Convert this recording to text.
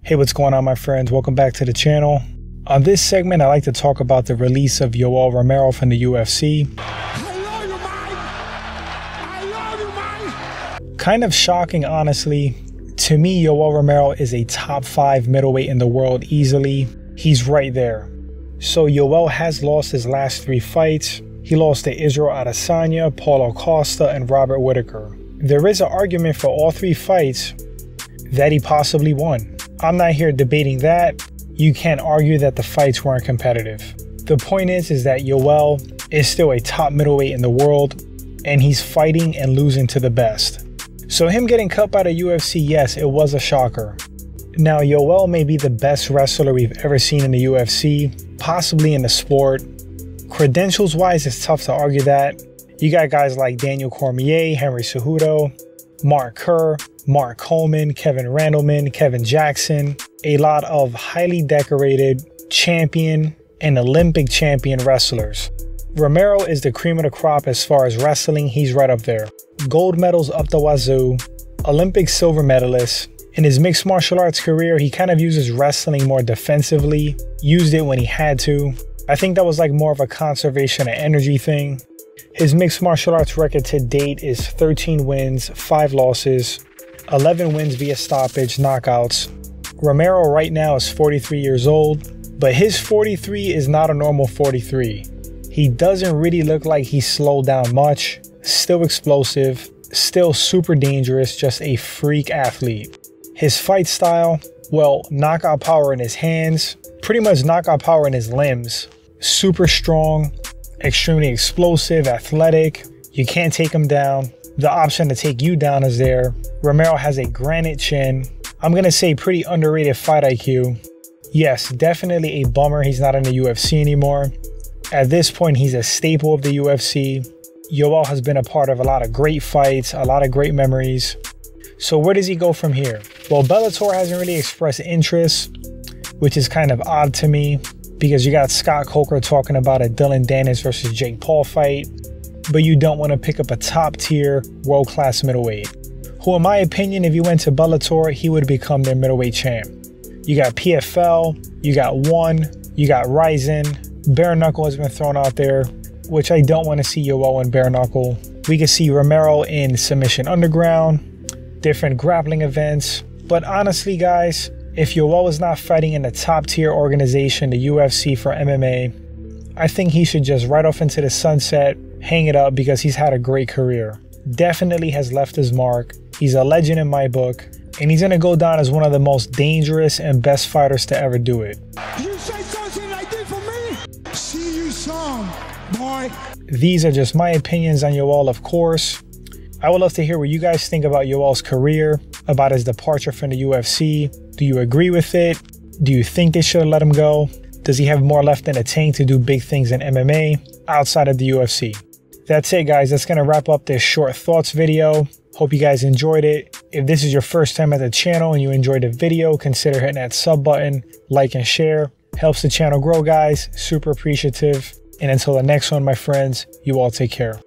Hey, what's going on, my friends? Welcome back to the channel. On this segment, I like to talk about the release of Yoel Romero from the UFC. Kind of shocking, honestly. To me, Yoel Romero is a top 5 middleweight in the world easily. He's right there. So Yoel has lost his last 3 fights. He lost to Israel Adesanya, Paulo Costa, and Robert Whittaker. There is an argument for all 3 fights that he possibly won. I'm not here debating that. You can't argue that the fights weren't competitive. The point is that Yoel is still a top middleweight in the world, and he's fighting and losing to the best. So him getting cut by the UFC, yes, it was a shocker. Now, Yoel may be the best wrestler we've ever seen in the UFC, possibly in the sport. Credentials-wise, it's tough to argue that. You got guys like Daniel Cormier, Henry Cejudo, Mark Kerr, Mark Coleman, Kevin Randleman, Kevin Jackson, a lot of highly decorated champion and Olympic champion wrestlers. Romero is the cream of the crop as far as wrestling. He's right up there. Gold medals up the wazoo, Olympic silver medalist. In his mixed martial arts career, he kind of uses wrestling more defensively, used it when he had to. I think that was like more of a conservation of energy thing. His mixed martial arts record to date is 13 wins, 5 losses, 11 wins via stoppage, knockouts. Romero right now is 43 years old, but his 43 is not a normal 43. He doesn't really look like he's slowed down much, still explosive, still super dangerous, just a freak athlete. His fight style, well, knockout power in his hands, pretty much knockout power in his limbs, super strong, extremely explosive, athletic. You can't take him down. The option to take you down is there. Romero has a granite chin. I'm gonna say pretty underrated fight IQ. Yes, definitely a bummer he's not in the UFC anymore. At this point, he's a staple of the UFC. Yoel has been a part of a lot of great fights, a lot of great memories. So where does he go from here? Well, Bellator hasn't really expressed interest, which is kind of odd to me, because you got Scott Coker talking about a Dylan Dennis versus Jake Paul fight, but you don't want to pick up a top tier world-class middleweight, who in my opinion, if you went to Bellator, he would become their middleweight champ. You got PFL, you got ONE, you got Ryzen, bare knuckle has been thrown out there, which I don't want to see Yoel in bare knuckle. We could see Romero in Submission Underground, different grappling events, but honestly guys, if Yoel is not fighting in the top tier organization, the UFC for MMA, I think he should just ride off into the sunset, hang it up, because he's had a great career. Definitely has left his mark. He's a legend in my book, and he's gonna go down as one of the most dangerous and best fighters to ever do it. You say something like this for me? See you soon, boy. These are just my opinions on Yoel, of course. I would love to hear what you guys think about Yoel's career, about his departure from the UFC. Do you agree with it? Do you think they should have let him go? Does he have more left in the tank to do big things in MMA outside of the UFC? That's it, guys. That's going to wrap up this short thoughts video. Hope you guys enjoyed it. If this is your first time at the channel and you enjoyed the video, consider hitting that sub button, like and share. Helps the channel grow, guys. Super appreciative. And until the next one, my friends, you all take care.